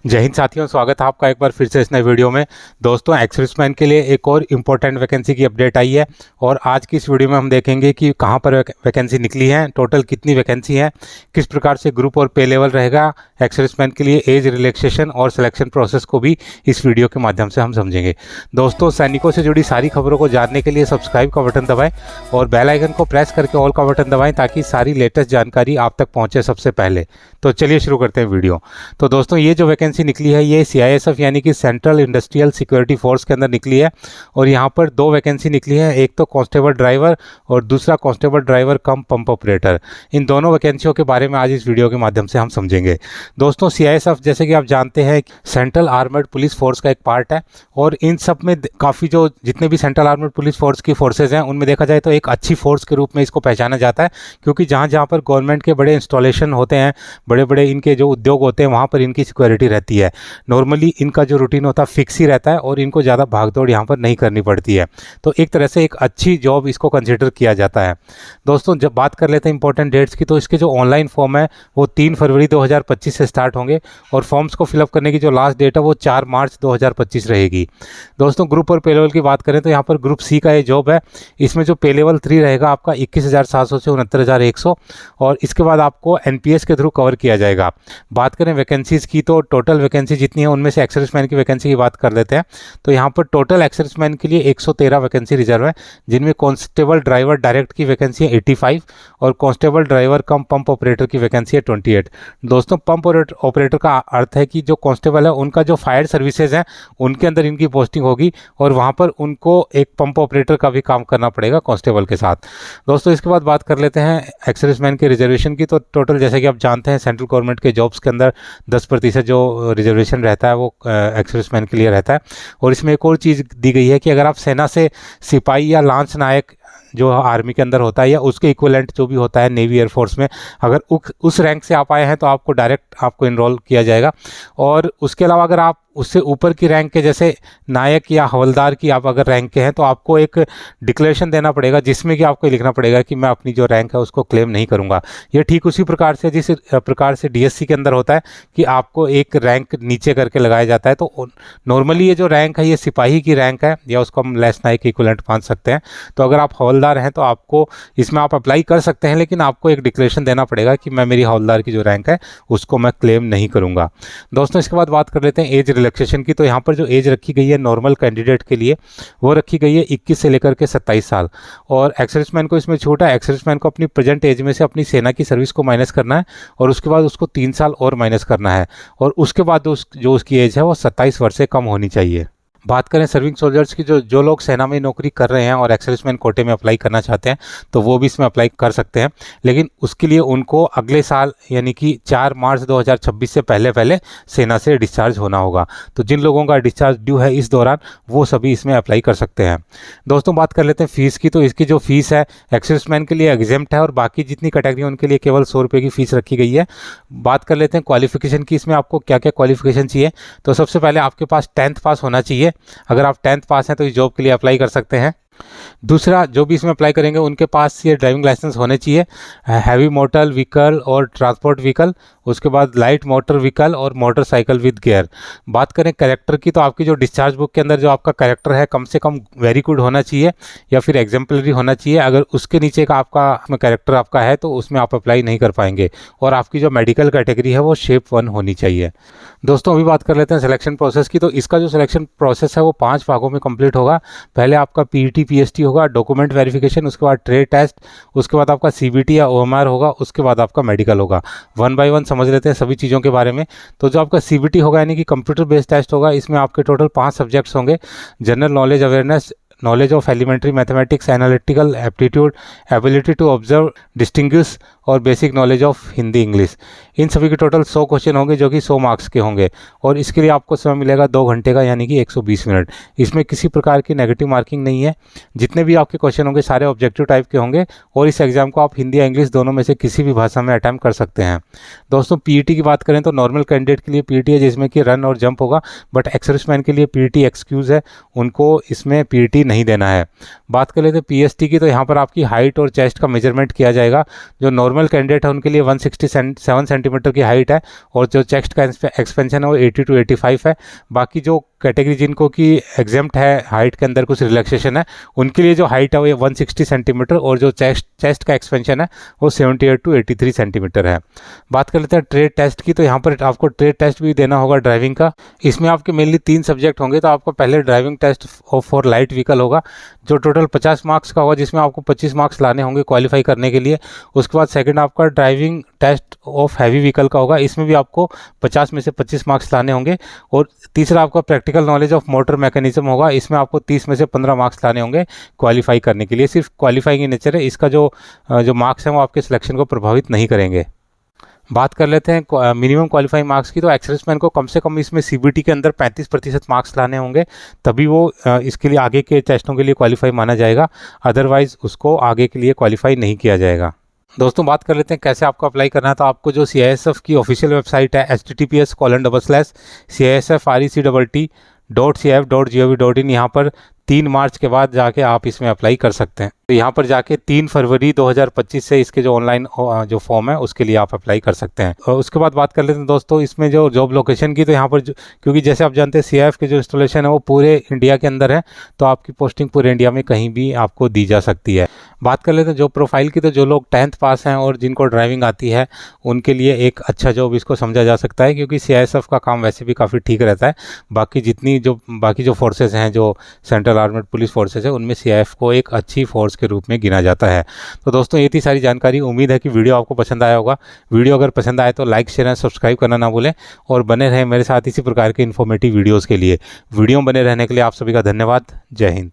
जय हिंद साथियों, स्वागत है आपका एक बार फिर से इस नए वीडियो में। दोस्तों, एक्सर्विसमैन के लिए एक और इम्पोर्टेंट वैकेंसी की अपडेट आई है और आज की इस वीडियो में हम देखेंगे कि कहां पर वैकेंसी निकली है, टोटल कितनी वैकेंसी है, किस प्रकार से ग्रुप और पे लेवल रहेगा एक्सर्विसमैन के लिए, एज रिलैक्सेशन और सिलेक्शन प्रोसेस को भी इस वीडियो के माध्यम से हम समझेंगे। दोस्तों, सैनिकों से जुड़ी सारी खबरों को जानने के लिए सब्सक्राइब का बटन दबाएं और बेल आइकन को प्रेस करके ऑल का बटन दबाएं ताकि सारी लेटेस्ट जानकारी आप तक पहुंचे सबसे पहले। तो चलिए शुरू करते हैं वीडियो। तो दोस्तों, ये जो वैकेंसी निकली है ये CISF यानी कि सेंट्रल इंडस्ट्रियल सिक्योरिटी फोर्स के अंदर निकली है और यहाँ पर दो वैकेंसी निकली है, एक तो कांस्टेबल ड्राइवर और दूसरा constable driver cum pump operator. इन दोनों वैकेंसियों के बारे में आज इस वीडियो के माध्यम से हम समझेंगे। दोस्तों, CISF जैसे कि आप जानते हैं सेंट्रल आर्मर्ड पुलिस फोर्स का एक पार्ट है और इन सब में काफ़ी जो जितने भी सेंट्रल आर्मर्ड पुलिस फोर्स की फोर्सेज हैं उनमें देखा जाए तो एक अच्छी फोर्स के रूप में इसको पहचाना जाता है, क्योंकि जहाँ जहाँ पर गवर्नमेंट के बड़े इंस्टॉलेशन होते हैं, बड़े बड़े इनके जो उद्योग होते हैं, वहाँ पर इनकी सिक्योरिटी रहती है। नॉर्मली इनका जो रूटीन होता है फिक्स ही रहता है और इनको ज़्यादा भागदौड़ यहाँ पर नहीं करनी पड़ती है, तो एक तरह से एक अच्छी जॉब इसको कंसिडर किया जाता है। दोस्तों, जब बात कर लेते हैं इंपॉर्टेंट डेट्स की, तो इसके जो ऑनलाइन फॉर्म है वो 3 फरवरी 2025 से स्टार्ट होंगे और फॉर्म्स को फिलअप करने की जो लास्ट डेट है वो 4 मार्च 2025 रहेगी। दोस्तों, ग्रुप और पे लेवल की बात करें तो यहाँ पर ग्रुप सी का ये जॉब है, इसमें जो पे लेवल 3 रहेगा आपका 21,700 से 69,100 और इसके बाद आपको NPS के थ्रू कवर किया जाएगा। बात करें वैकेंसीज़ की तो टोटल वैकेंसी जितनी है उनमें से एक्सर्विसमैन की वैकेंसी की बात कर लेते हैं। तो यहाँ पर टोटल एक्सर्विसमैन के लिए 113 वैकेंसी रिजर्व है, जिनमें कांस्टेबल ड्राइवर डायरेक्ट की वैकेंसी है 85 और constable driver cum pump operator की वैकेंसी है 28। दोस्तों, पंप ऑपरेटर का अर्थ है कि जो कांस्टेबल है उनका जो फायर सर्विसेज है उनके अंदर इनकी पोस्टिंग होगी और वहाँ पर उनको एक पंप ऑपरेटर का भी काम करना पड़ेगा कांस्टेबल के साथ। दोस्तों, इसके बाद बात कर लेते हैं एक्सर्विसमैन के रिजर्वेशन की। तो टोटल जैसे कि आप जानते हैं सेंट्रल गवर्नमेंट के जॉब्स के अंदर 10% जो रिजर्वेशन रहता है वो एक्सर्विसमैन के लिए रहता है और इसमें एक और चीज़ दी गई है कि अगर आप सेना से सिपाही या लांस नायक जो आर्मी के अंदर होता है या उसके इक्विवेलेंट जो भी होता है नेवी एयरफोर्स में, अगर उस रैंक से आप आए हैं तो आपको डायरेक्ट आपको इनरोल किया जाएगा और उसके अलावा अगर आप उससे ऊपर की रैंक के जैसे नायक या हवलदार की आप अगर रैंक के हैं तो आपको एक डिक्लेरेशन देना पड़ेगा जिसमें कि आपको लिखना पड़ेगा कि मैं अपनी जो रैंक है उसको क्लेम नहीं करूंगा। ये ठीक उसी प्रकार से जिस प्रकार से DSC के अंदर होता है कि आपको एक रैंक नीचे करके लगाया जाता है। तो नॉर्मली ये जो रैंक है ये सिपाही की रैंक है या उसको हम लेस नायक के इक्विवेलेंट मान सकते हैं। तो अगर आप हवलदार हैं तो आपको इसमें आप अप्लाई कर सकते हैं, लेकिन आपको एक डिक्लेरेशन देना पड़ेगा कि मैं मेरी हवलदार की जो रैंक है उसको मैं क्लेम नहीं करूँगा। दोस्तों, इसके बाद बात कर लेते हैं एज रिलैक्सेशन की। तो यहाँ पर जो एज रखी गई है नॉर्मल कैंडिडेट के लिए वो रखी गई है 21 से लेकर के 27 साल और एक्सर्विसमैन को इसमें छूट है। एक्सर्विसमैन को अपनी प्रेजेंट एज में से अपनी सेना की सर्विस को माइनस करना है और उसके बाद उसको 3 साल और माइनस करना है और उसके बाद जो उसकी एज है वो 27 वर्ष से कम होनी चाहिए। बात करें सर्विंग सोल्जर्स की, जो लोग सेना में नौकरी कर रहे हैं और एक्सर्विसमैन कोटे में अप्लाई करना चाहते हैं तो वो भी इसमें अप्लाई कर सकते हैं, लेकिन उसके लिए उनको अगले साल यानी कि 4 मार्च 2026 से पहले सेना से डिस्चार्ज होना होगा। तो जिन लोगों का डिस्चार्ज ड्यू है इस दौरान वो सभी इसमें अप्लाई कर सकते हैं। दोस्तों, बात कर लेते हैं फ़ीस की। तो इसकी जो फ़ीस है एक्सर्विसमैन के लिए एग्जेम्प्ट है और बाकी जितनी कैटेगरी है उनके लिए केवल 100 रुपये की फ़ीस रखी गई है। बात कर लेते हैं क्वालिफिकेशन की, इसमें आपको क्या क्या क्वालिफिकेशन चाहिए। तो सबसे पहले आपके पास 10th पास होना चाहिए। अगर आप 10th पास हैं तो इस जॉब के लिए अप्लाई कर सकते हैं। दूसरा, जो भी इसमें अप्लाई करेंगे उनके पास ये ड्राइविंग लाइसेंस होने चाहिए, हैवी मोटर व्हीकल और ट्रांसपोर्ट व्हीकल, उसके बाद लाइट मोटर व्हीकल और मोटरसाइकिल विद गियर। बात करें कैरेक्टर की, तो आपकी जो डिस्चार्ज बुक के अंदर जो आपका कैरेक्टर है कम से कम वेरी गुड होना चाहिए या फिर एग्जाम्पलरी होना चाहिए। अगर उसके नीचे का आपका कैरेक्टर आपका है तो उसमें आप अप्लाई नहीं कर पाएंगे और आपकी जो मेडिकल कैटेगरी है वो शेप 1 होनी चाहिए। दोस्तों, अभी बात कर लेते हैं सिलेक्शन प्रोसेस की। तो इसका जो सिलेक्शन प्रोसेस है वो 5 भागों में कंप्लीट होगा। पहले आपका PET PST होगा, डॉक्यूमेंट वेरिफिकेशन, उसके बाद ट्रेड टेस्ट, उसके बाद आपका CBT या OMR होगा, उसके बाद आपका मेडिकल होगा। 1 बाय 1 समझ लेते हैं सभी चीज़ों के बारे में। तो जो आपका CBT होगा यानी कि कंप्यूटर बेस्ड टेस्ट होगा, इसमें आपके टोटल 5 सब्जेक्ट्स होंगे, general knowledge awareness, knowledge of elementary mathematics, analytical aptitude, ability to observe distinguish और basic knowledge of Hindi English. इन सभी के टोटल 100 क्वेश्चन होंगे जो कि 100 मार्क्स के होंगे और इसके लिए आपको समय मिलेगा 2 घंटे का यानी कि 120 मिनट। इसमें किसी प्रकार की नेगेटिव मार्किंग नहीं है। जितने भी आपके क्वेश्चन होंगे सारे ऑब्जेक्टिव टाइप के होंगे और इस एग्जाम को आप हिंदी या इंग्लिश दोनों में से किसी भी भाषा में अटैम्प्ट कर सकते हैं। दोस्तों, PET की बात करें तो नॉर्मल कैंडिडेट के लिए PET है जिसमें कि रन और जंप होगा, बट एक्सर्विसमैन के लिए PET एक्सक्यूज़ है, उनको इसमें PET नहीं देना है। बात कर लेते हैं PST की, तो यहाँ पर आपकी हाइट और चेस्ट का मेजरमेंट किया जाएगा। जो नॉर्मल नॉर्मल कैंडिडेट है उनके लिए 167 सेंटीमीटर की हाइट है, और जो चेस्ट का एक्सपेंशन है वो 80 to 85 है। बाकी जो कैटेगरी जिनको की एग्जेम्प्ट है, हाइट के अंदर कुछ रिलैक्सेशन है, उनके लिए जो हाइट है वो 160 सेंटीमीटर, और जो चेस्ट का एक्सपेंशन है वो 78 to 83 सेंटीमीटर है। बात कर लेते हैं ट्रेड टेस्ट की। तो यहाँ पर आपको ट्रेड टेस्ट भी देना होगा ड्राइविंग का। इसमें आपके मेनली 3 सब्जेक्ट होंगे। तो आपको पहले driving test for light vehicle होगा, जो टोटल 50 मार्क्स का होगा, जिसमें आपको 25 मार्क्स लाने होंगे क्वालिफाई करने के लिए। उसके बाद सेकंड आपका driving test of heavy vehicle का होगा, इसमें भी आपको 50 में से 25 मार्क्स लाने होंगे। और तीसरा आपका practical knowledge of motor mechanism होगा, इसमें आपको 30 में से 15 मार्क्स लाने होंगे क्वालिफाई करने के लिए। सिर्फ क्वालिफाइंग इन नेचर है, इसका जो मार्क्स हैं वो आपके सिलेक्शन को प्रभावित नहीं करेंगे। बात कर लेते हैं मिनिमम क्वालिफाइंग मार्क्स की। तो एक्सप्रेसमैन को कम से कम इसमें सीबीटी के अंदर 35% मार्क्स लाने होंगे, तभी वो इसके लिए आगे के टेस्टों के लिए क्वालिफाई माना जाएगा, अदरवाइज उसको आगे के लिए क्वालिफाई नहीं किया जाएगा। दोस्तों बात कर लेते हैं कैसे आपको अप्लाई करना है। तो आपको जो CISF की ऑफिशियल वेबसाइट है https://CISFRECEET.cif.gov.in, यहाँ पर 3 मार्च के बाद जाके आप इसमें अप्लाई कर सकते हैं। तो यहाँ पर जाके 3 फरवरी 2025 से इसके जो ऑनलाइन जो फॉर्म है उसके लिए आप अप्लाई कर सकते हैं। और उसके बाद बात कर लेते हैं दोस्तों इसमें जो जॉब लोकेशन की। तो यहाँ पर क्योंकि जैसे आप जानते हैं CIF के जो इंस्टॉलेशन है वो पूरे इंडिया के अंदर है, तो आपकी पोस्टिंग पूरे इंडिया में कहीं भी आपको दी जा सकती है। बात कर लेते हैं जॉब प्रोफाइल की। तो जो लोग 10th पास हैं और जिनको ड्राइविंग आती है उनके लिए एक अच्छा जॉब इसको समझा जा सकता है, क्योंकि CISF का काम वैसे भी काफ़ी ठीक रहता है। बाकी जो फोर्सेस हैं, जो सेंट्रल आर्मड पुलिस फोर्सेस है, उनमें CIF को एक अच्छी फोर्स के रूप में गिना जाता है। तो दोस्तों ये थी सारी जानकारी। उम्मीद है कि वीडियो आपको पसंद आया होगा। वीडियो अगर पसंद आए तो लाइक शेयर एंड सब्सक्राइब करना ना भूलें, और बने रहें मेरे साथ इसी प्रकार के इन्फॉर्मेटिव वीडियोज़ के लिए। वीडियो बने रहने के लिए आप सभी का धन्यवाद। जय हिंद।